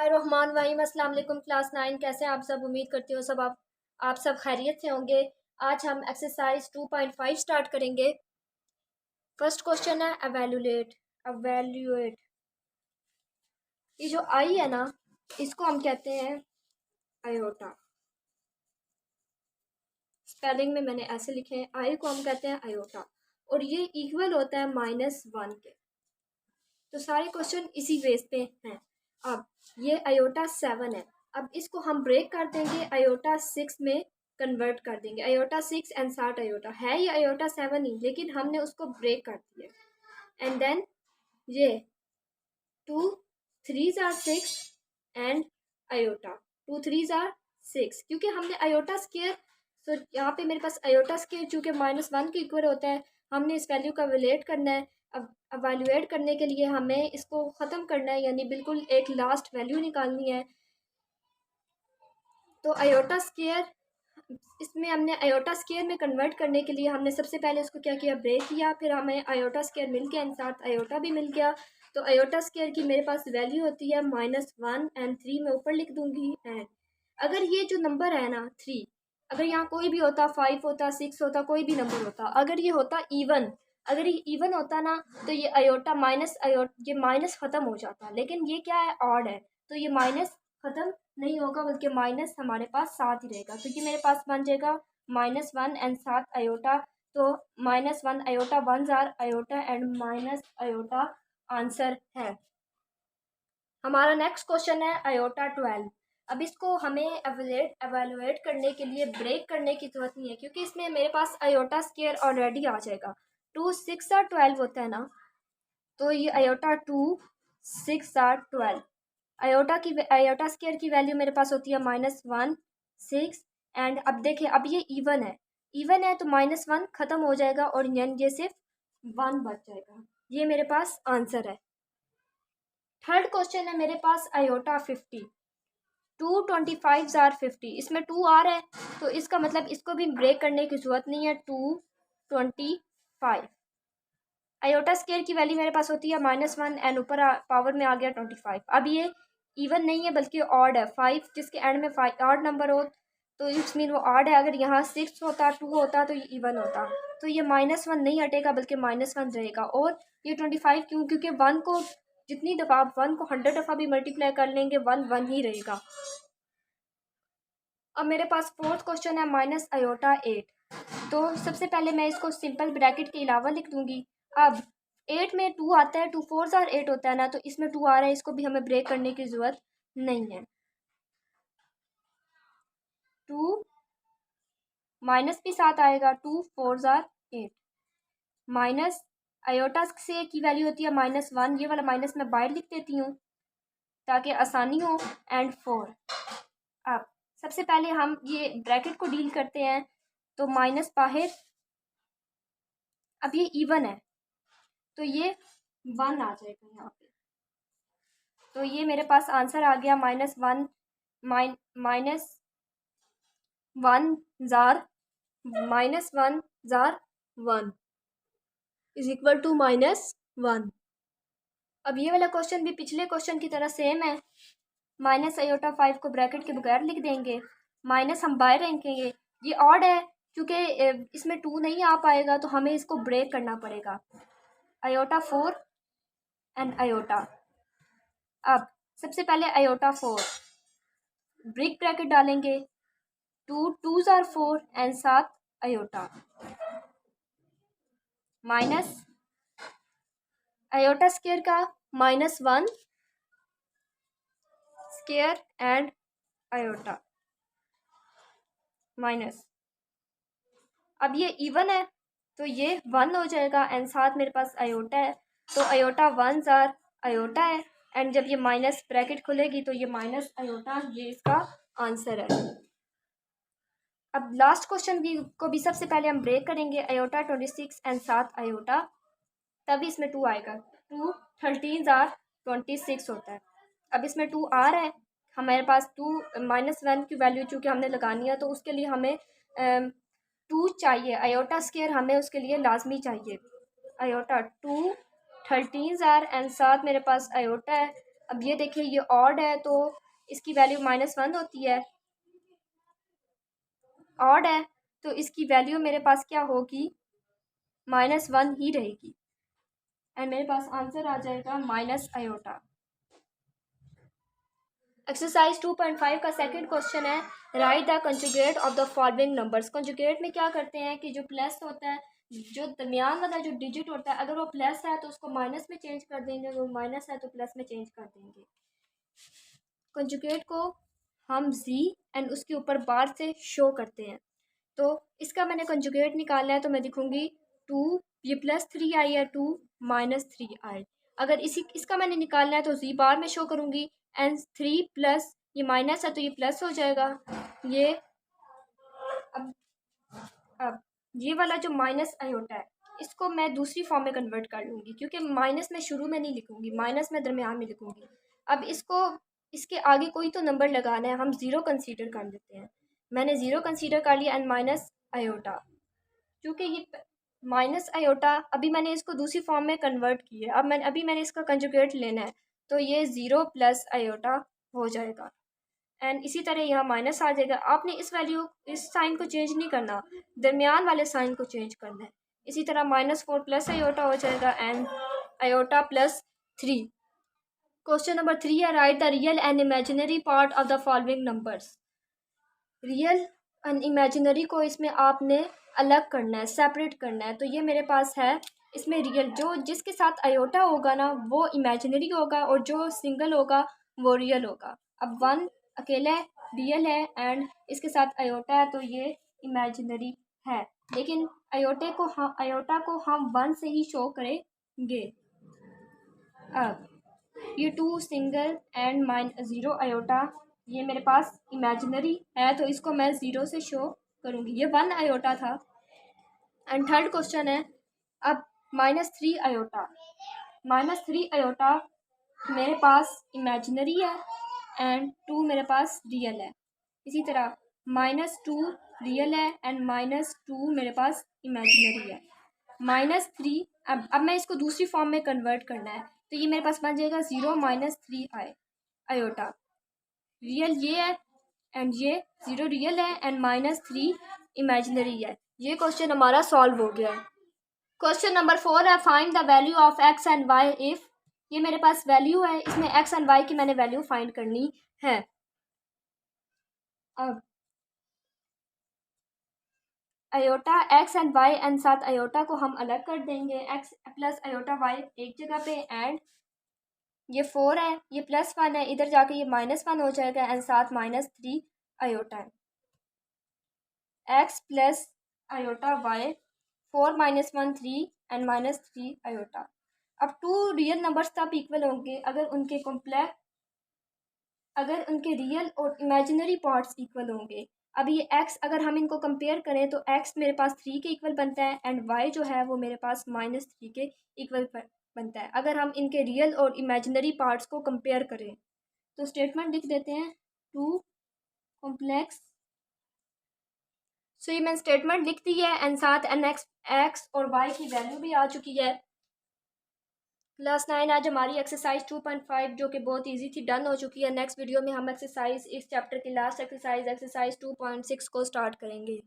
बिस्मिल्लाहिर्रहमानिर्रहीम। अस्सलाम वालेकुम क्लास 9 कैसे हैं आप सब। उम्मीद करती हूँ आप सब खैरियत से होंगे। आज हम एक्सरसाइज 2.5 स्टार्ट करेंगे। फर्स्ट क्वेश्चन है एवेल्यूएट। एवेल्यूएट ये जो आई है ना, इसको हम कहते हैं आयोटा। स्पेलिंग में मैंने ऐसे लिखे हैं, आई को हम कहते हैं आयोटा और ये इक्वल होता है -1 के। तो सारे क्वेश्चन इसी बेस पे हैं। अब ये आयोटा 7 है, अब इसको हम ब्रेक कर देंगे, आयोटा 6 में कन्वर्ट कर देंगे। आयोटा 6 एंड 60 आयोटा है, ये आयोटा 7 ही, लेकिन हमने उसको ब्रेक कर दिया। एंड देन ये 2 3s are 6 and iota 2 3s are 6, क्योंकि हमने आयोटा स्केयर, तो यहाँ पे मेरे पास आयोटा स्केयर चूँकि -1 के इक्वल होता है, हमने इस वैल्यू का एवेल्यूएट करना है। अब एवेल्यूएट करने के लिए हमें इसको ख़त्म करना है, यानी बिल्कुल एक लास्ट वैल्यू निकालनी है। तो आयोटा स्केयर, इसमें हमने आयोटा स्केयर में कन्वर्ट करने के लिए हमने सबसे पहले इसको क्या किया, ब्रेक किया, फिर हमें आयोटा स्केयर मिल गया, इन साथ आयोटा भी मिल गया। तो आयोटा स्केयर की मेरे पास वैल्यू होती है -1 एंड 3 मैं ऊपर लिख दूंगी। एंड अगर ये जो नंबर है ना 3, अगर यहाँ कोई भी होता, 5 होता, 6 होता, कोई भी नंबर होता, अगर ये होता इवन, अगर ये इवन होता ना, तो ये आयोटा ये माइनस ख़त्म हो जाता, लेकिन ये क्या है, ऑड है, तो ये माइनस ख़त्म नहीं होगा, बल्कि माइनस हमारे पास साथ ही रहेगा। तो ये मेरे पास बन जाएगा -1 एंड 7 आयोटा। तो -1 iota 1 jar iota and minus iota answer है। हमारा नेक्स्ट क्वेश्चन है आयोटा 12। अब इसको हमें एवेल्यूएट करने के लिए ब्रेक करने की जरूरत नहीं है, क्योंकि इसमें मेरे पास आयोटा स्केयर ऑलरेडी आ जाएगा। 2 6 और 12 होता है ना, तो ये आयोटा 2 6 और 12, आयोटा स्केयर की वैल्यू मेरे पास होती है -1 6। एंड अब देखिए, अब ये इवन है, तो -1 ख़त्म हो जाएगा और ये सिर्फ 1 बच जाएगा। ये मेरे पास आंसर है। थर्ड क्वेश्चन है मेरे पास आयोटा 50। 2 25 आर 50, इसमें 2 आ रहा है, तो इसका मतलब इसको भी ब्रेक करने की जरूरत नहीं है। 2 25 आयोटा स्केयर की वैल्यू मेरे पास होती है -1 एंड ऊपर पावर में आ गया 25। अब ये इवन नहीं है बल्कि ऑड है, 5 जिसके एंड में 5 ऑड नंबर हो तो इट्स मीन वो ऑड है। अगर यहाँ 6 होता, 2 होता, तो ये इवन होता, तो ये -1 नहीं हटेगा बल्कि -1 रहेगा। और ये 25 क्यों, क्योंकि 1 को जितनी दफ़ा आप 1 को 100 दफ़ा भी मल्टीप्लाई कर लेंगे, 1 1 ही रहेगा। अब मेरे पास फोर्थ क्वेश्चन है माइनस आयोटा 8। तो सबसे पहले मैं इसको सिंपल ब्रैकेट के अलावा लिख दूंगी। अब 8 में 2 आता है, 2 4 और 8 होता है ना, तो इसमें 2 आ रहा है, इसको भी हमें ब्रेक करने की ज़रूरत नहीं है। 2 माइनस भी साथ आएगा, 2 4 और 8 माइनस आयोटा से की वैल्यू होती है -1, ये वाला माइनस मैं बाहर लिख देती हूँ ताकि आसानी हो। एंड 4। अब सबसे पहले हम ये ब्रैकेट को डील करते हैं, तो माइनस बाहर, अब ये इवन है तो ये 1 आ जाएगा यहाँ पे, तो ये मेरे पास आंसर आ गया -1 -1 जार -1 इज इक्वल टू -1। अब ये वाला क्वेश्चन भी पिछले क्वेश्चन की तरह सेम है। माइनस आयोटा 5 को ब्रैकेट के बगैर लिख देंगे, माइनस हम बाहर रखेंगे। ये ऑड है, क्योंकि इसमें 2 नहीं आ पाएगा, तो हमें इसको ब्रेक करना पड़ेगा। Iota 4 and iota. अब सबसे पहले आयोटा 4 ब्रेक ब्रैकेट डालेंगे, 2 2s are 4 and 7 iota minus iota square का -1 स्केयर एंड आयोटा माइनस। अब ये इवन है तो ये 1 हो जाएगा एंड साथ मेरे पास आयोटा है, तो आयोटा 1 जार आयोटा है। एंड जब ये माइनस ब्रैकेट खुलेगी तो ये माइनस आयोटा, ये इसका आंसर है। अब लास्ट क्वेश्चन को भी सबसे पहले हम ब्रेक करेंगे, आयोटा 26 एंड 7 आयोटा, तभी इसमें 2 आएगा। 2 13 जार 26 होता है। अब इसमें 2 आ रहा है, हमारे पास 2 -1 की वैल्यू चूँकि हमने लगानी है, तो उसके लिए हमें 2 चाहिए, आयोटा स्केयर हमें उसके लिए लाजमी चाहिए। आयोटा 2 13 जार एंड साथ मेरे पास आयोटा है। अब ये देखिए ये ऑड है तो इसकी वैल्यू -1 होती है, ऑड है तो इसकी वैल्यू मेरे पास क्या होगी, -1 ही रहेगी एंड मेरे पास आंसर आ जाएगा माइनस आयोटा। एक्सरसाइज 2.5 का सेकंड क्वेश्चन है, right the conjugate of the following numbers. Conjugate में क्या करते हैं कि जो प्लस होता है, जो दरमियान वाला जो डिजिट होता है, अगर वो प्लस है तो उसको माइनस में चेंज कर देंगे, अगर वो माइनस है तो प्लस में चेंज कर देंगे। कंजुगेट को हम जी एंड उसके ऊपर बार से शो करते हैं। तो इसका मैंने कंजुगेट निकालना है तो मैं लिखूंगी 2, ये +3 आई है, 2 -3 आई। अगर इसका मैंने निकालना है तो जी बार में शो करूंगी एंड 3 प्लस ये माइनस है तो ये प्लस हो जाएगा। ये अब अब ये वाला जो माइनस आयोटा है इसको मैं दूसरी फॉर्म में कन्वर्ट कर लूँगी, क्योंकि माइनस मैं शुरू में नहीं लिखूँगी, माइनस मैं दरमियान में लिखूँगी। अब इसको इसके आगे कोई तो नंबर लगाना है, हम ज़ीरो कंसीडर कर लेते हैं। मैंने ज़ीरो कंसीडर कर लिया एंड माइनस आयोटा, क्योंकि ये माइनस आयोटा अभी मैंने इसको दूसरी फॉर्म में कन्वर्ट किया है। अभी मैंने इसका कंजुगेट लेना है तो ये 0 प्लस आयोटा हो जाएगा एंड इसी तरह यहाँ माइनस आ जाएगा। आपने इस साइन को चेंज नहीं करना, दरमियान वाले साइन को चेंज करना है। इसी तरह -4 प्लस आयोटा हो जाएगा एंड आयोटा +3। क्वेश्चन नंबर 3 है, right the real and imaginary part of the following numbers. Real and imaginary को इसमें आपने अलग करना है, सेपरेट करना है। तो ये मेरे पास है, इसमें रियल जो जिसके साथ आयोटा होगा ना वो इमेजिनरी होगा और जो सिंगल होगा वो रियल होगा। अब 1 अकेला रियल है एंड इसके साथ आयोटा है तो ये इमेजिनरी है, लेकिन आयोटा को हम 1 से ही शो करेंगे। अब ये 2 सिंगल एंड -0 आयोटा ये मेरे पास इमेजिनरी है तो इसको मैं 0 से शो करूँगी। ये 1 आयोटा था एंड थर्ड क्वेश्चन है, अब -3 आयोटा, -3 आयोटा मेरे पास इमेजिनरी है एंड 2 मेरे पास रियल है। इसी तरह -2 रियल है एंड -2 मेरे पास इमेजिनरी है। -3 अब मैं इसको दूसरी फॉर्म में कन्वर्ट करना है तो ये मेरे पास बन जाएगा 0 -3 आयोटा। रियल ये है एंड ये 0 रियल है एंड -3 इमेजिनरी है। ये क्वेश्चन हमारा सॉल्व हो गया है। क्वेश्चन नंबर 4 है, find the value of x and y if. ये मेरे पास वैल्यू है, इसमें x एंड y की मैंने वैल्यू फाइंड करनी है। अब iota x and y and साथ आयोटा को हम अलग कर देंगे, x प्लस आयोटा y एक जगह पे एंड ये 4 है, ये +1 है, इधर जाके ये -1 हो जाएगा एंड साथ -3 आयोटा है। x plus iota y 4 -1 3 and -3 iota. अब 2 रियल नंबर्स तब इक्वल होंगे अगर उनके रियल और इमेजिनरी पार्ट्स इक्वल होंगे। अब ये x अगर हम इनको कंपेयर करें तो x मेरे पास 3 के इक्वल बनता है एंड y जो है वो मेरे पास -3 के इक्वल बनता है अगर हम इनके रियल और इमेजिनरी पार्ट्स को कंपेयर करें। तो स्टेटमेंट लिख देते हैं 2 कॉम्प्लेक्स। सो ये मैंने स्टेटमेंट लिख दी है एंड साथ x और y की वैल्यू भी आ चुकी है। क्लास 9 आज हमारी एक्सरसाइज 2.5 जो कि बहुत इजी थी डन हो चुकी है। नेक्स्ट वीडियो में हम एक्सरसाइज इस चैप्टर की लास्ट एक्सरसाइज 2.6 को स्टार्ट करेंगे।